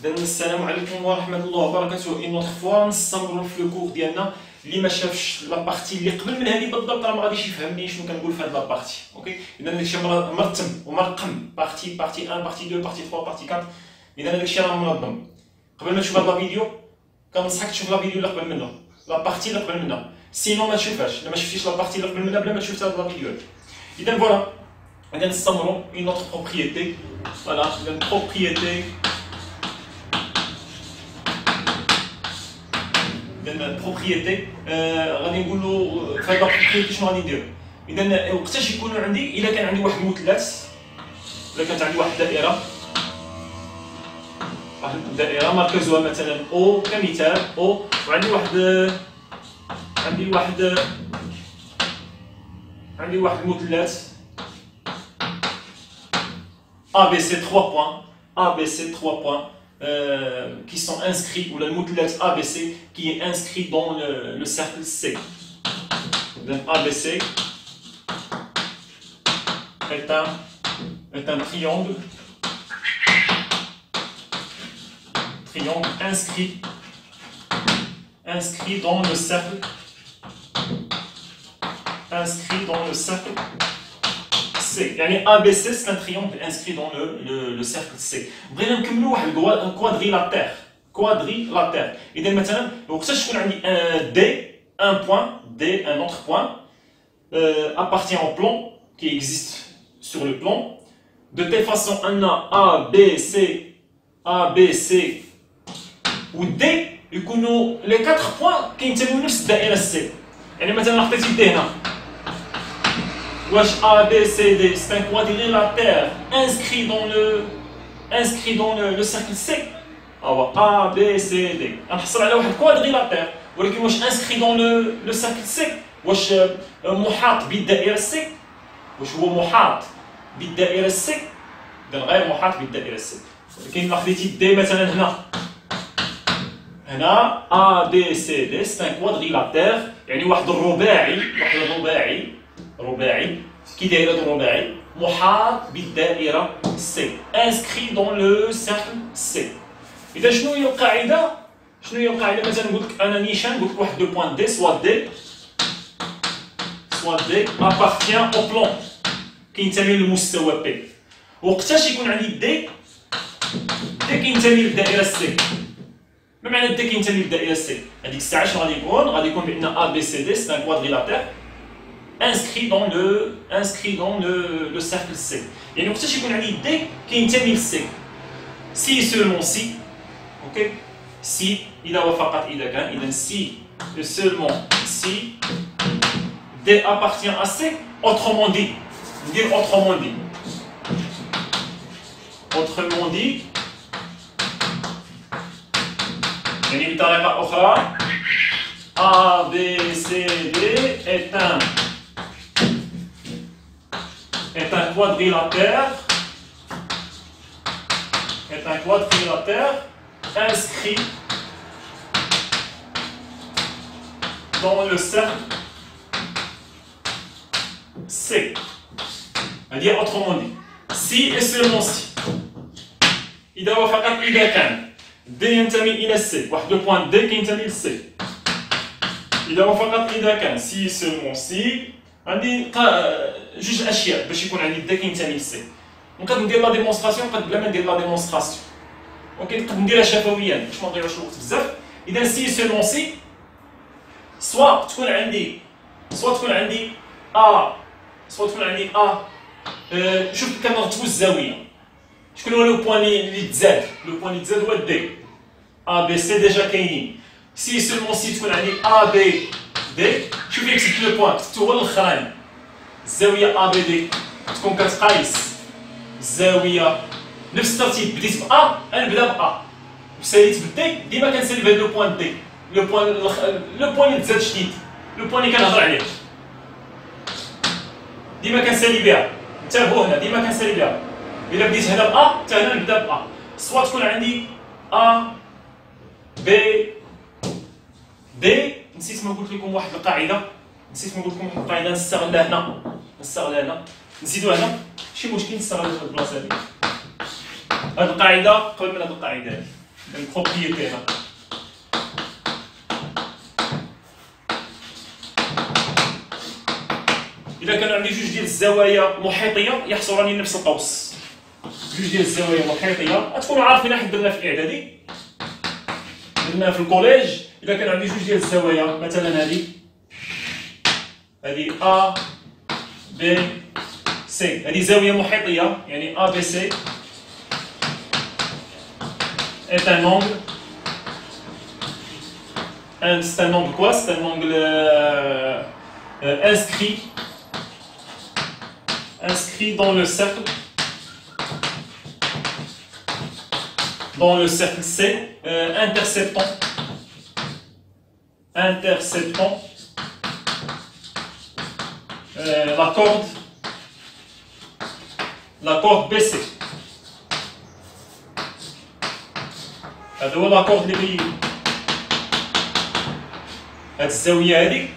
السلام عليكم ورحمة الله وبركاته. اون اوتر فوا نستمروا في لو كور ديالنا. اللي ما شافش لابارتي اللي قبل من هذه بالضبط راه ما غاديش يفهمني شنو كنقول في هذه لابارتي. اوكي، اذا داكشي مرتب ومرقم، بارتي 1 بارتي 2 بارتي 3 بارتي 4. اذا داكشي راه منظم. قبل ما تشوف هذا الفيديو كنصحك تشوف لا فيديو اللي قبل منه، لابارتي اللي قبل منها، سينو ما تشوفهاش. الا ما شفتيش لابارتي اللي قبل منها بلا ما تشوف هذا الفيديو. اذا فوالا، اذا نستمروا اون اوتر بروبريتي. فوالا البروبريتي البروبريتي غادي نقولوا في هذا البروبريتي شنو غادي ندير. اذا وقتاش يكونوا عندي، الا كان عندي واحد المثلث، الا كانت عندي واحد الدائره، مركزها مثلا او كمثال او، وعندي واحد المثلث ABC 3 points, ABC 3 points qui sont inscrits, ou le moutlet ABC qui est inscrit dans le cercle C. Donc ABC est un triangle inscrit dans le cercle C. يعني ABC c'est un triangle inscrit dans le cercle C. بغينا نكملوا واحد quadrilatère. إذا مثلا وقتاش تكون عندي D, un point, D, un autre point appartient au plan qui existe sur le plan. De telle façon, on a A, B, C ou D يكونوا les 4 points كينتميو لنفس الدائرة C. يعني مثلا حطيتي D هنا. Wesh A, B, C, D, c'est un quadrilatère inscrit dans le cercle C. Alors A, B, C, D. نحصل على واحد quadrilatère. ولكن واش inscrit dans le cercle C. واش محاط بالدائرة C. واش هو محاط بالدائرة C. غير محاط بالدائرة C. ولكن إلا خديتي D مثلا هنا A, B, C, D, c'est un quadrilatère. يعني واحد الرباعي كي دايره الرباعي محاط بالدائره C inscrit dans le cercle C. اذا شنو هي القاعده مثلا نقول لك انا نيشان، نقول لك واحد دو بوين دي سوا دي appartient au plan كينتمي للمستوى بي. وقتاش يكون عندي دي كينتمي للدائره C. ما معنى دي كينتمي للدائره C؟ هذيك الساعه شنو غادي يكون بان A B C D c'est un quadrilatère inscrit dans le cercle C. يعني وقتاش يكون عندي D كينتمي ل C. Si seulement si. OK. Si إذا وفقط إذا كان، إذا si et seulement si D appartient à C. Autrement dit يعني بطريقة أخرى A B C D est un quadrilatère inscrit dans le cercle C. C'est-à-dire autrement dit, si et seulement si. إذا وفقط إذا كان D ينتمي إلى C، واحد لو بوين D كينتمي ل C. إذا وفقط إذا كان si seulement si. عندي جوج اشياء باش يكون عندي دا كينتمي ل سي. نقدر ندير لا ديمونستراسيون، نقدر بلا ما ندير لا ديمونستراسيون. اوكي، نقدر نديرها شفويا باش ما نضيعوش الوقت بزاف. اذا سي سولمون سي سوا تكون عندي ا شوف كنرتبوا الزاويه. شكون هو لو بوين اللي تزاد؟ لو بوين اللي تزاد هو دي. ا بي سي ديجا كاينين. سي سولمون سي تكون عندي ا بي دي. شوف لي كتبت لو بوين، كتبتو هو الاخراني. الزاويه ا بي دي تكون كتقايس الزاويه نفس الترتيب. بديت ب ا غنبدا ب ا وساليت بدي، ديما كنسالي بهاد لو بوين دي، لو بوين اللي تزاد جديد، لو بوين اللي كنهضر عليه ديما كنسالي بها. انتبهوا هنا ديما كنسالي بها. الا بديت هنا ب ا حتى هنا نبدا ب ا. سوا تكون عندي ا بي دي. نسيت ما قلت لكم واحد القاعده، نستغلها هنا، نزيدوها هنا، ماشي مشكل نستغل هاد البلاصه هادي. هاد القاعده قبل من هاد القاعده هادي. البروبريتي هنا. إذا كان عندي جوج ديال الزوايا محيطية يحصلان نفس القوس، جوج ديال الزوايا محيطية غتكونوا عارفين حنا درنا في الإعدادي، درنا في الكوليج. إذا كان عندي جوج ديال الزوايا مثلا هذه A B C، هذه زاوية محيطية يعني A B C est un angle. C'est un angle quoi? C'est un angle inscrit dans le cercle C, interceptant la corde BC. هذا هو لاكورد اللي بي هاد الزاوية هذيك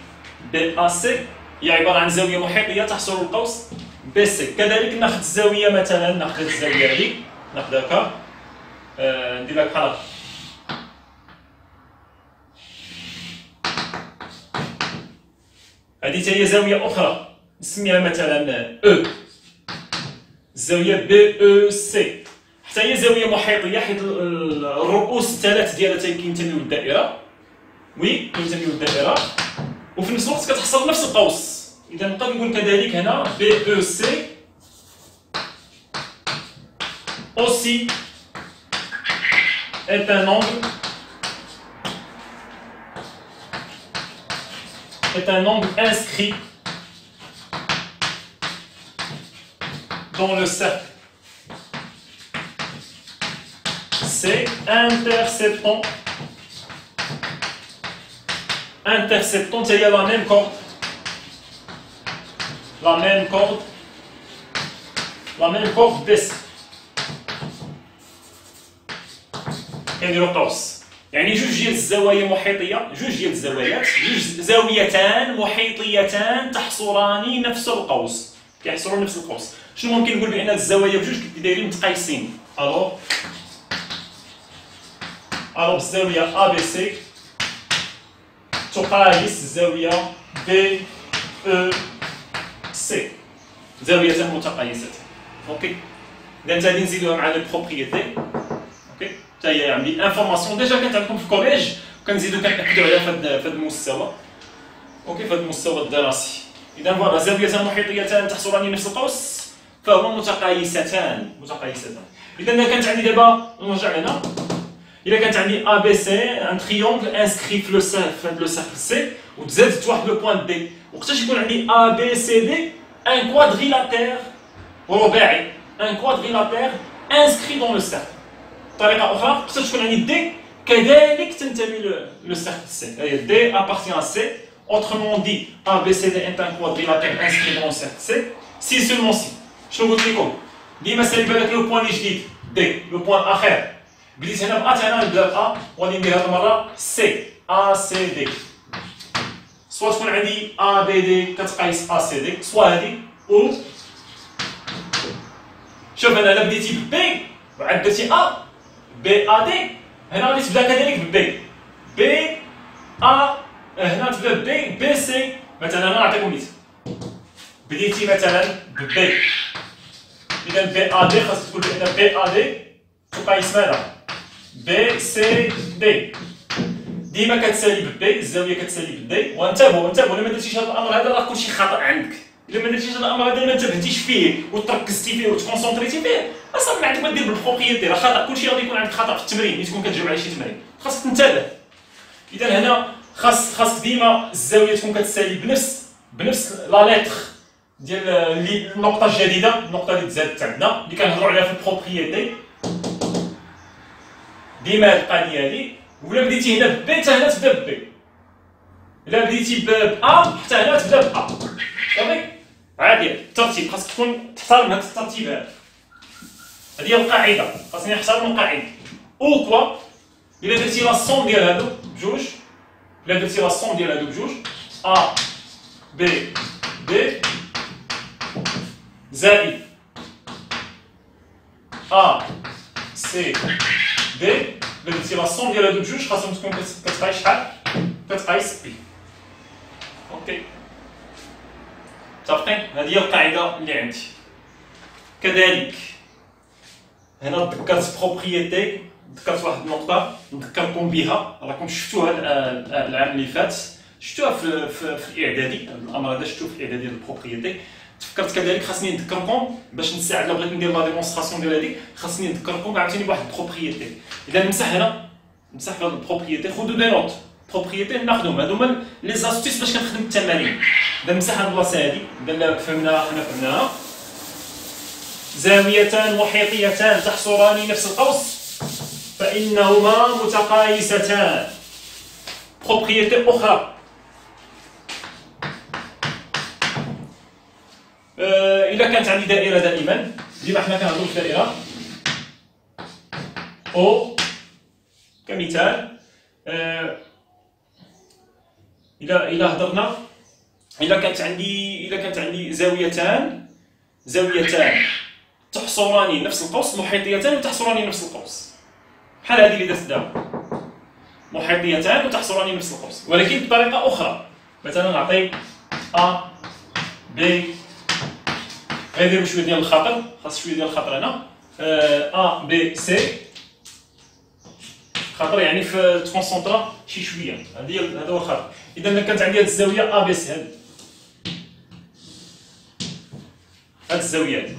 BAC هي عبارة عن زاوية محيطية تحصر القوس BC. كذلك ناخذ الزاوية مثلا، ناخذ الزاوية هذيك، ناخذ هكا ندير لها بحال هكا، هذه حتى هي زاوية أخرى نسميها مثلا E، الزاوية BEC حتى هي زاوية محيطية، حيت الرؤوس الثلاث ديالها كينتميو للدائرة، كينتميو للدائرة، وفي نفس الوقت كتحصل نفس القوس. إذا نقدر نقول كذلك هنا BEC aussi est un angle inscrit dans le cercle C, interceptant c'est la même corde BC. كنديرو قوس، يعني جوج ديال الزوايا محيطية، جوج زاويتان محيطيتان تحصران نفس القوس، كيحصروا نفس القوس. شنو ممكن نقول بأن الزوايا بجوج دايرين متقايسين؟ الوغ الزاوية ABC تقايس الزاوية BEC، زاويتان متقايستان. اوكي، إذا غادي نزيدوها مع لي بروبريتي. اوكي، حتى هي يعني انفورماسيون ديجا كانت عندكم في الكوليج، وكنزيدو كنأكدو عليها في هذا المستوى. اوكي، في هذا المستوى الدراسي. إذا فوالا زاويتان محيطيتان تحصران نفس القوس فهما متقايستان. إذا كانت عندي دابا نرجع هنا، إذا كانت عندي ABC ان تريونغل انسكري في لو سيركل سي، وتزادت واحد لو بوان دي، وقتاش يكون عندي ABCD ان كوادريلاتير رباعي، ان كوادريلاتير انسكري دون لو سيركل. بطريقة أخرى وقتاش تكون عندي دي كذلك تنتمي لو سيركل سي، هي دي appartient à C. Autrement dit, ABCD est un quadrilatère inscrit dans le cercle C. Si seulement si. شنو قلت لكم؟ ديما سالي بالك لو بوان اللي جديد دي، لو بوان آخر. بديت هنا بأ، هنا نبدا بأ، وغادي ندير هاد المرة سي، ACD. سوا تكون عندي ABD كتقايس ACD، سوا هادي أو. شوف أنا إلا بديتي ببي وعاد درتي A، BAD، هنا غادي تبدا كذلك ببي. BA هنا تبدا بي سي. مثلا انا نعطيكم مثال، بديتي مثلا ببي، اذا بي ا دي خاصك تقول بان بي ا دي تقايس ماذا؟ بي سي دي. ديما كتسالي بالبي، الزاويه كتسالي بالدي. وانتبهوا الا ما درتيش هذا الامر هذا راه كلشي خطا عندك. الا ما درتيش هذا الامر هذا ما انتبهتيش فيه وتركزتي فيه وتكونسونطريتي فيه، اصلا ما عندك ما دير بالبروبريتي، راه خطا. كلشي غادي يكون عندك خطا في التمرين ملي تكون كتجاوب على شي تمرين، خاصك تنتبه. اذا هنا خاص ديما الزاويه تكون كتسالي بنفس لا ليتر ديال النقطه الجديده، النقطه اللي تزادت عندنا اللي كنهضروا عليها في البروبريتي. ديما هاد القضيه هادي. ولا بديتي هنا ببي حتى هنا تبدا ببي، الا بديتي بأ حتى هنا تبدا بأ. صافي، عادي. الترتيب خاصك تكون تحترم هاد الترتيبات، هادي هي القاعده، خاصني نحترم القاعده. او كوا الا درتي لا سون ديال هادو بجوج، إلا درتي لا سون ديال هادو بجوج، A B D زائد A C D درتي لا سوم ديال هادو بجوج خاصهم تكون كتقايس شحال؟ كتقايس بي. اوكي متفقين؟ هذه هي القاعده اللي عندي. كذلك هنا ذكرت بروبريتي، ذكرت واحد النقطه نذكركم بها، راكم شفتوها العام اللي فات، شفتوها في الاعدادي. الامر هذا شفتوه في الاعدادي ديال البروبريتي. تفكرت كذلك خاصني نذكركم باش نساعد الا بغيت ندير لا ديمونستراسيون ديال هذيك، خاصني نذكركم عاوتاني بواحد البروبريتي. اذا نمسح هنا، نمسح في هذا البروبريتي، خذوا دي نوت. بروبريتي ناخذهم، هادو هما لي زاستيس باش كنخدم التمارين. اذا نمسح هاد البلاصه هادي، اذا فهمناها. زاويتان محيطيتان تحصران نفس القوس فإنهما متقايستان. بروبريتي أخرى، إذا كانت عندي دائرة دائما، ديما حنا كنهضرو في دائرة أو كمثال. إلا هضرنا، إلا كانت عندي زاويتان تحصران نفس القوس، محيطيتان وتحصران نفس القوس، بحال هذه اللي درت دابا، محيطيتان وتحصران نفس القوس، ولكن بطريقة أخرى. مثلا نعطي A B، غيديرو شويه ديال الخطر، خاص شويه ديال الخطر هنا. A B C، خطر يعني في تكونسونطرا شي شويه، هذا هو الخطر. اذا كانت عندي هذه الزاويه A B C، هذه الزاويه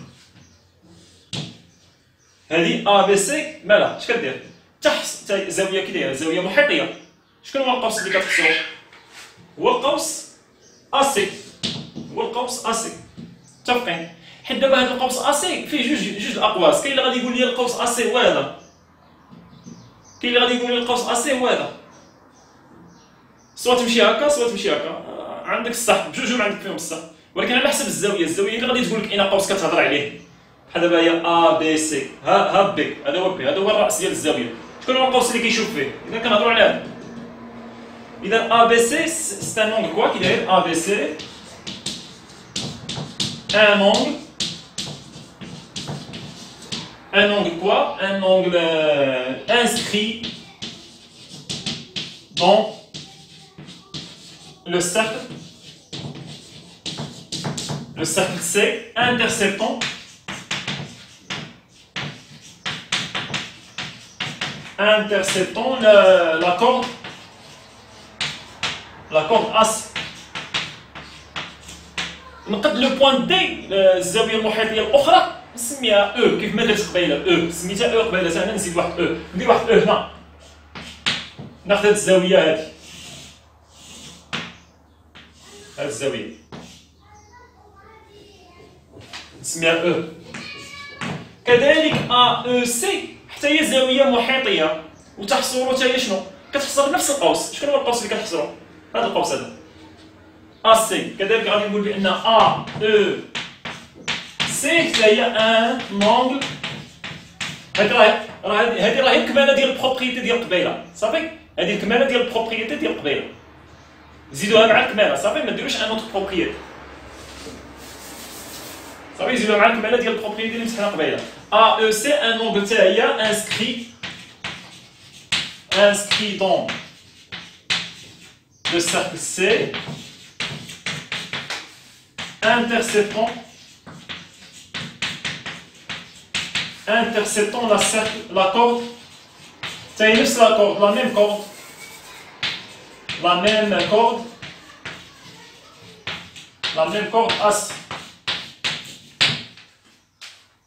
هذه A B C مالها اش كدير؟ زاويه كي دايره، زاويه محيطيه. شكون هو القوس اللي كتحصرو؟ هو القوس AC، هو القوس AC. متفقين؟ حيت دابا هذا القوس AC فيه جوج اقواس. كاين اللي غادي يقول لي القوس AC هو هذا، كاين اللي غادي يقول لي القوس AC هو هذا. سواء تمشي هكا سواء تمشي هكا، عندك الصح، بجوجهم عندك فيهم الصح، ولكن على حسب الزاويه هي اللي غادي تقول لك اين قوس كتهضر عليه. بحال دابا هي A B C، ها بي، هذا هو بي، هذا هو الراس ديال الزاويه. شكون هو القوس اللي كيشوف فيه؟ اذا كنهضروا على هذا، اذا A B C سي ان اونغل كوا كي داير A B C، un angle quoi? Un angle inscrit dans le cercle C, interceptant la corde AC. نقد لو بوين دي، الزاويه المحيطيه الاخرى نسميها او، كيف ما درت قبيله او، سميتها او قبيله، انا نزيد واحد او، ندير واحد او هنا، ناخذ هاد الزاويه هادي، هاد الزاويه نسميها او. كذلك ا او سي حتى هي زاويه محيطيه وتحصر حتى هي شنو؟ كتحصر نفس القوس. شكون هو القوس اللي كتحصرو؟ هذا القوس هذا AC. كذلك غادي نقول بان A E C حتى هي ان اونغل. هذه راهي الكماله ديال البروبريتي ديال قبيله، صافي. هذه الكماله ديال البروبريتي ديال قبيله، زيدوها مع الكماله، صافي. ما ديروش ان اوتر بروبريتي، صافي. زيدوها مع الكماله ديال البروبريتي اللي مسحنا قبيله. A E C ان اونغل حتى هي inscrit dans le cercle C, interceptant la corde, c'est juste la corde, la même corde AC.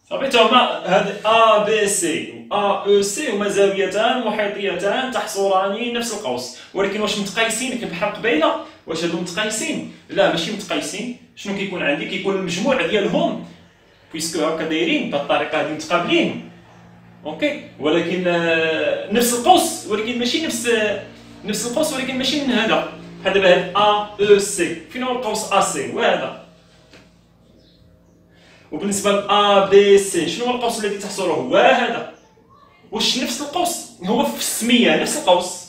صافي. تا هما هاد A B C و A E C هما زاويتان محيطيتان تحصران نفس القوس، ولكن واش متقايسين بحال قبيله؟ واش هادو متقايسين؟ لا ماشي متقايسين. شنو كيكون عندي؟ كيكون المجموع ديالهم بويسكو هكا دايرين بهاد الطريقه هادي متقابلين، اوكي، ولكن نفس القوس، ولكن ماشي نفس القوس، ولكن ماشي من هذا. بحال دابا هاد A E C، فين هو القوس AC؟ هو هذا. وبالنسبه ل A B C شنو هو القوس الذي تحصره؟ هو هذا. واش نفس القوس؟ هو في السميه نفس القوس،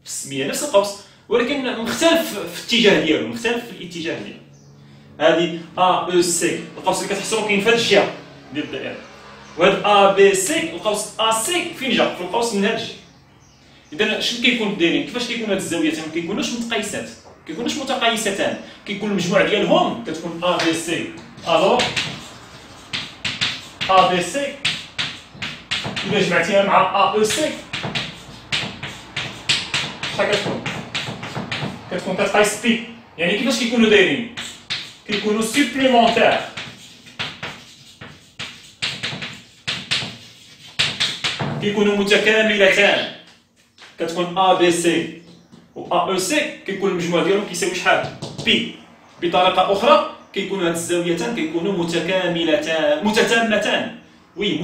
في السميه نفس القوس، ولكن مختلف في الاتجاه ديالو، مختلف في الاتجاه ديالو. هذه A E C القوس اللي كتحصرو كاين في هذه الجهه ديال الدائره، وهذا A B C القوس AC فين جا؟ في القوس من هذه الجهه. اذا شنو كيكون دايرين؟ كيفاش كيكونوا هاد الزاويتين؟ ما كيكونوش متقايسات، كيكونوش متقايستان، كيكون المجموع ديالهم كتكون ا بي سي. الوغ ا بي سي الا جمعتيها مع ا او سي شحال كتكون؟ كتكون كتقايس بي. يعني كيفاش كيكونوا دايرين؟ كيكونوا سوبليمونتير، كيكونوا متكاملتان، كتكون ا بي سي و ا او سي كيكون المجموع ديالهم كيساوي شحال؟ بي. بطريقه اخرى كيكونوا هاد الزاويتان كيكونوا متكاملتان متتامتان، وي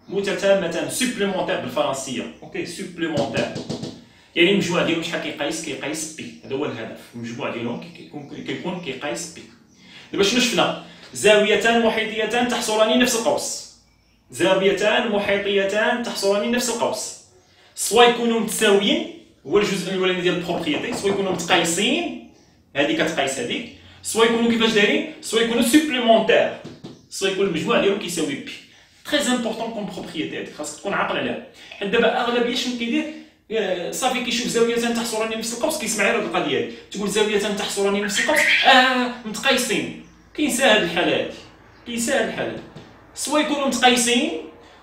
متتامتان سوبليمونتير بالفرنسيه. اوكي سوبليمونتير يعني المجموع ديالهم شحال كيقايس بي. هذا هو الهدف، المجموع ديالهم كيكون كيقايس بي. دابا شنو شفنا؟ زاويتان محيطيتان تحصران نفس القوس، زاويتان محيطيتان تحصران نفس القوس، سوا يكونوا متساويين هو الجزء الاولاني ديال البروبريتي، سوا يكونوا متقايسين هذه كتقايس هذيك، سوا يكونوا كيفاش دايرين، سوا يكونوا سوبليمونتير، سوا يكون المجموع ديالهم كيساوي بي. تري امبورطون كوم بروبريتي هذيك خاصك تكون عاقل عليها. حيت دابا اغلبيه شنو كيدير؟ صافي كيشوف زاويتان تحصران نفس القوس كيسمع غير هاد القضيه هادي، تقول زاويتان تحصران نفس القوس متقايسين. كينسى هاد الحالات، كينسى هاد الحالات، سوا يكونوا متقايسين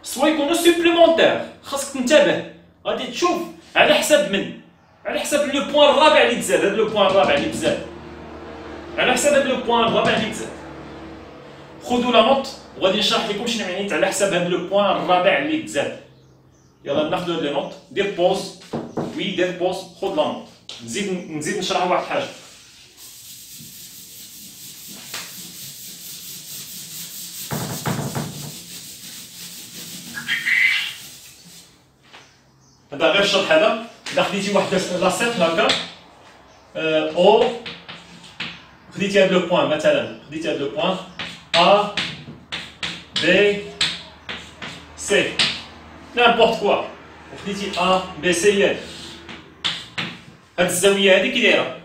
سوا يكونوا سوبليمونتير. خاصك تنتبه، غادي تشوف على حساب من؟ على حساب لو بوان الرابع اللي تزاد، هذا لو بوان الرابع اللي تزاد، على حساب هذا لو بوان الرابع اللي تزاد. خذوا لا نوت وغادي نشرح لكم شنو معنيت على حساب هذا لو بوان الرابع اللي تزاد. يلا ناخذوا هاد لي نوت، دير بوز، وي دير بوز، خذ لا نوت. نزيد نشرح واحد الحاجه. هذا غير الشرح هذا. إذا خديتي واحد لاسيت هكا او خديتي هاد لو بوان، مثلا خديتي هاد لو بوان ا بي سي نيمبورت كوا، وخديتي ا بي سي هاد الزاويه هادي كي دايره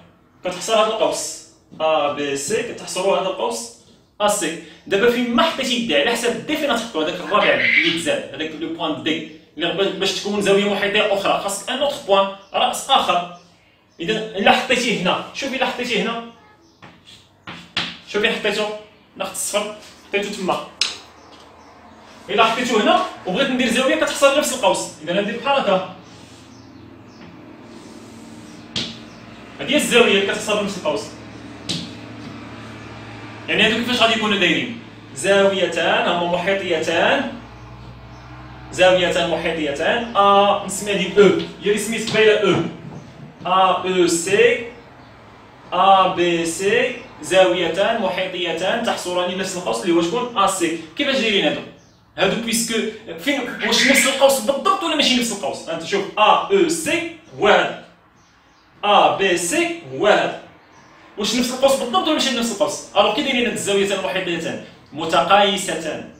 كتحصر هاد القوس ا بي سي، كتحصروا هذا القوس ا سي. دابا فين ما حطيتي دي على حساب دي فين غتحطوا هذاك الرابع اللي تزاد، هذاك لو بوان دي باش تكون زاويه محيطيه اخرى خاصك ان اوتر بوان راس اخر. اذا الا حطيتيه هنا، شوف الا حطيتيه هنا، شوف فين حطيتو، ناخذ الصفر حطيتو تما. الا حطيتو هنا وبغيت ندير زاويه كتحصل نفس القوس، اذا ندير بحال هكا، هذه هي الزاويه اللي كتحصل نفس القوس. يعني هادو كيفاش غادي يكونوا دايرين؟ زاويتان هما محيطيتان، زاويتان محيطيتان ا نسميها ديك او، هي اللي سميت قبيله او، ا او سي ا بي سي زاويتان محيطيتان تحصران نفس القوس اللي هو شكون؟ ا سي. كيفاش دايرين هادو بيسكو فين واش نفس القوس بالضبط ولا ماشي نفس القوس؟ انت شوف ا او سي هو هذا، ا بي سي هو هذا، واش نفس القوس بالضبط ولا ماشي نفس القوس؟ الوغ كي دايرين هاد الزاويتان المحيطيتان؟ متقايستان.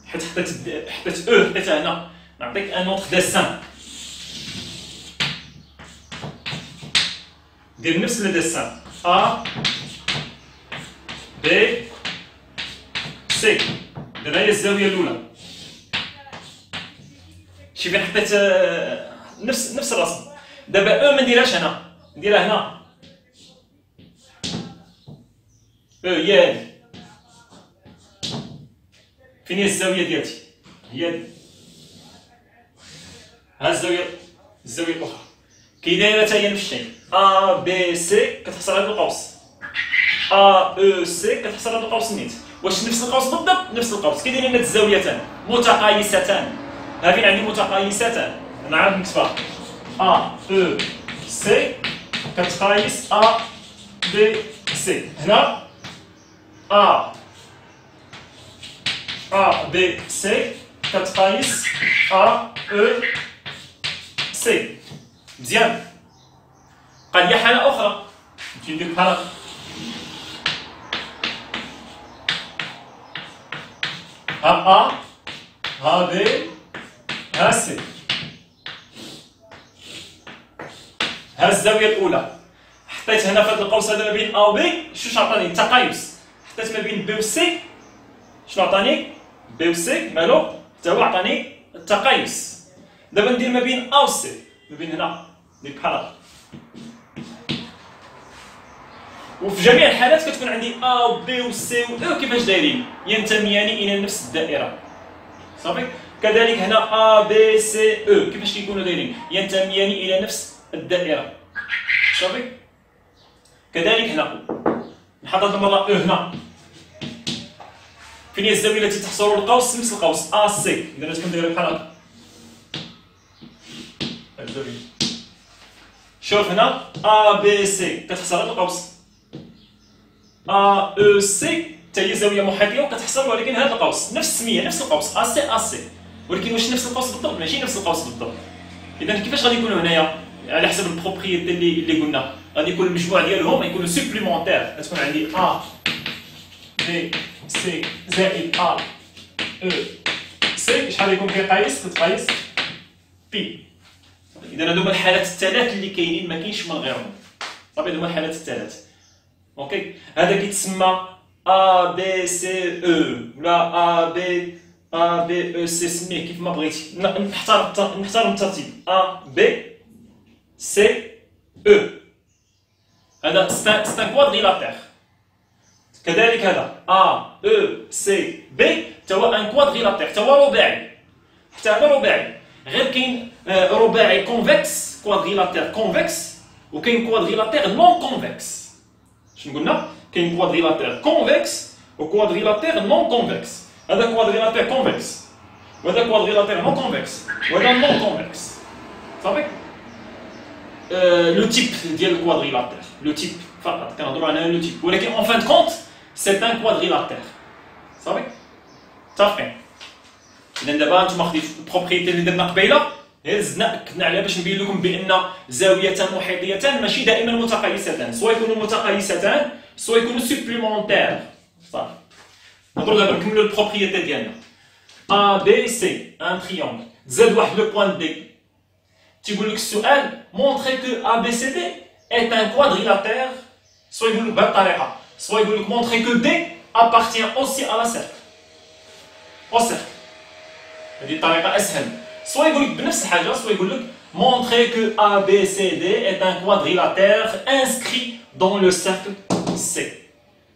حيت حطيت او حطيتها هنا، نعطيك ان اوتر ديسان، دير نفس لو ديسان ا بي سي. دابا هي الزاويه الاولى، شي فين حطيت نفس الرسم. دابا او ما نديرهاش هنا، نديرها هنا، او هي هادي. فين هي الزاويه ديالتي؟ هي هادي، ها الزاويه الاخرى كي دايره حتى هي نفس الشيء. ا بي سي كتحصل هذا القوس، ا او سي كتحصل هذا القوس نيت. واش نفس القوس بالضبط؟ نفس القوس. كي دايرين هاد الزاويتان متقايستان، ها فين عندي متقايستان، نعاود نكتبها ا او سي كتقايس ا بي سي. هنا ا بي سي كتقايس ا او سي. مزيان. قال لي حاله اخرى نمشي ندير بحال هكا، ها ا ها بي ها سي. ها الزاويه الاولى حطيت هنا في هذا القوس هذا ما بين ا و بي، شنو عطاني؟ تقايس. حطيت ما بين بي و سي، شنو عطاني؟ بي و سي مالو حتى هو عطاني التقايس. دابا ندير ما بين ا و سي، ما بين هنا ندير بحال هكا. وفي جميع الحالات كتكون عندي ا و بي و سي و او كيفاش دايرين؟ ينتميان الى نفس الدائره. صافي. كذلك هنا ا بي سي او كيفاش كيكونوا دايرين؟ ينتميان الى نفس الدائره. صافي. كذلك هنا نحط هاد المره او هنا فين هي الزاويه التي تحصر القوس نفس القوس ا سي. اذا اش كندير بحال هكا. هاد الزاويه شوف هنا ا بي سي كتحصر هاد القوس ا او سي حتى هي زاويه محيطيه وكتحصل، ولكن هذا القوس نفس السميه نفس القوس ا سي ا سي، ولكن واش نفس القوس بالضبط؟ ماشي نفس القوس بالضبط. اذا كيفاش غادي يكونوا هنايا على حسب البروبريتي اللي قلنا؟ غادي يكون المجموع ديالهم يكونوا سوبليمونتير. غتكون عندي ا بي سي زائد ا او سي شحال يكون كيقايس؟ كتقايس بي. اذا هادو هما الحالات الثلاث اللي كاينين، ما كاينش من غيرهم. صافي. هادو هما الحالات الثلاث. اوكي. هذا كيتسمى ا بي سي او ولا ا بي او سي، سميه كيف ما بغيتي. نحترم الترتيب ا بي سي او. هذا سي ان كوادريلاتير. كذلك هذا ا او سي بي تا هو ان كوادريلاتير، تا هو رباعي. حتى هذا رباعي، غير كاين رباعي كونفكس كوادريلاتير كونفكس، وكاين كوادريلاتير نون كونفكس. شنو قلنا؟ كاين كوادريلاتير كونفكس وكوادريلاتير نون كونفكس. هذا كوادريلاتير كونفكس وهذا كوادريلاتير نون كونفكس وهذا نون كونفكس. صافي. لو تيب ديال الكوادريلاتير، لو تيب فقط كنهضروا على لو تيب، ولكن اون فان دو كونت سي ان كوادريلاتير. صافي. متفقين. اذا دابا نتوما خديتوا البروبريتي اللي درنا قبيله، زدنا اكدنا عليها باش نبين لكم بان زاويتان محيطيتان ماشي دائما متقايستان، سواء يكونوا متقايستان سواء يكونوا سوبليمونتير. صافي. نهضروا دابا نكملوا البروبريتي ديالنا. ا بي سي ان تريونغل، تزاد واحد لو بوان دي. تيقول لك السؤال مونطري كو ا بي سي دي est un quadrilatère، سواء يقول لك بهذه الطريقه، سواء يقول لك مونطري كو دي appartient aussi à la cercle. au cercle. هذه الطريقه اسهل. سواء يقول لك بنفس الحاجه، سواء يقول لك montrer que ABCD est un quadrilatère inscrit dans le cercle C.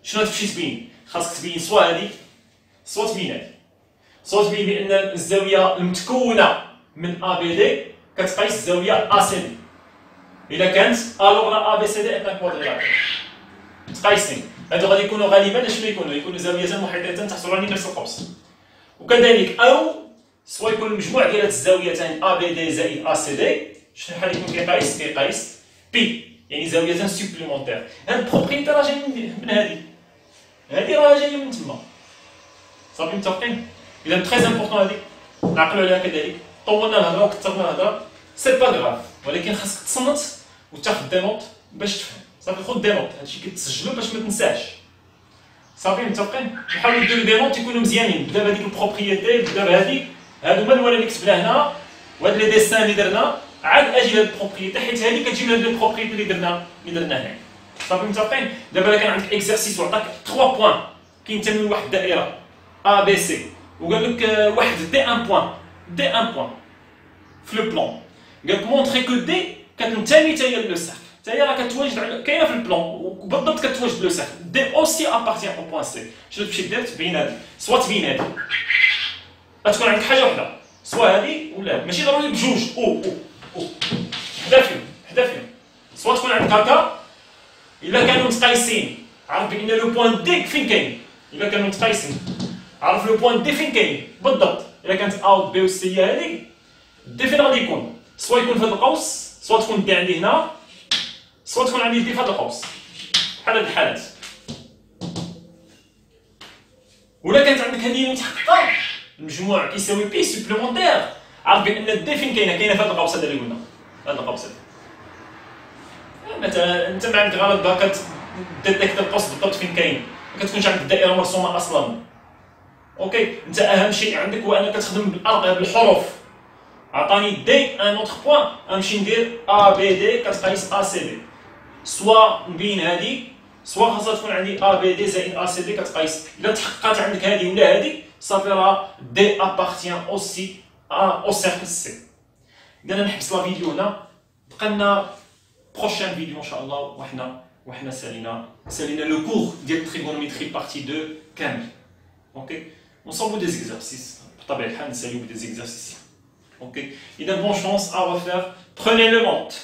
شنو تمشي تبين؟ خاصك تبين سواء هذه سواء تبين هذه، سواء تبين بان الزاويه المتكونه من ABD كتقيس الزاويه ACD. اذا كانت الوغ لا ABCD est un quadrilatère متقايسين. هادو غادي يكونوا غالبا شنو يكونوا زاويتان محيطتان تحصلان نفس القوس. وكذلك او سواء يكون المجموع ديال الزاويتين ا بي دي زائد ا سي دي شحال يكون كيقايس بي، يعني زاويتين سوبليمونتير. هاد البروبريتي راه جايه من هادي راه جايه من تما. صافي. متفقين. اذا تري امبورطون هادي نعقلوا عليها. كذلك طولنا الهضره وكثرنا الهضره سي با غراف، ولكن خاصك تصنت وتاخذ دي نوت باش تفهم. صافي. خذ دي نوت، هادشي كتسجلو باش ما تنساش. صافي. متفقين. نحاولوا نديرو دي نوت يكونوا مزيانين. بدا بهاديك البروبريتي، بدا بهادي، هادو هما الولا اللي كتبنا هنا، وهاد لي ديسان اللي درنا، عاد اجي لهاد البروبريتي حيت هادي كتجي من هاد البروبريتي اللي درنا هنا. صافي. متفقين. دابا الا كان عندك اكزرسيس وعطاك 3 بوان كينتمي لواحد الدائره ا بي سي، وقال لك واحد دي ان بوان في لو بلون، قال لك مونطري كو دي كتنتمي حتى هي لو سيركل، حتى هي راه كتواجد كاينه في البلون وبالضبط كتواجد لو سيركل. دي اوسي ابارتيان او بوان سي. شنو تمشي دير؟ تبين هادي، سوا تبين هادي، غتكون عندك حاجه وحده، سوا هادي ولا ماشي ضروري بجوج. او حدا فيهم، سوا تكون عندك هكا. الا كانوا متقايسين عرف بان لو بوان دي فين كاين. الا كانوا متقايسين عرف لو بوان دي فين كاين بالضبط. الا كانت ا و بي و سي هي هذيك، دي فين غادي يكون؟ سوا يكون في هذا القوس، سوا تكون دي عندي هنا، سوا تكون عندي دي في هذا القوس بحال هاد الحالات. ولا كانت عندك هذه متحققه المجموع كيساوي بي سوبليمونتير، عرف بان دي فين كاينه في هذا القوس هذا اللي قلنا، هذا القوس هذا. مثلا انت ما عندك غلط باقا ديتيكت القوس بالضبط فين كاين، ما كتكونش عندك الدائره مرسومه اصلا. اوكي. انت اهم شيء عندك هو انك تخدم بالحروف. عطاني دي ان اوتر بوان، غنمشي ندير ا بي دي كتقيس ا سي دي، سوا نبين هادي، سوا خاصها تكون عندي ا بي دي زائد ا سي دي كتقيس. الا تحققات عندك هادي ولا هادي صافي راه دي ابارتيان اوسي او سيركل سي. اذا نحبس لا فيديو هنا، بقى لنا بروشين فيديو ان شاء الله وحنا سالينا لو كور ديال التريغونوميتري بارتي 2 كامل. اوكي نصوبوا دي زيكزارسيس بطبيعه الحال، نساليو دي زيكزارسيس. اوكي اذا بون شونس ا ريفير. Prenez le monte.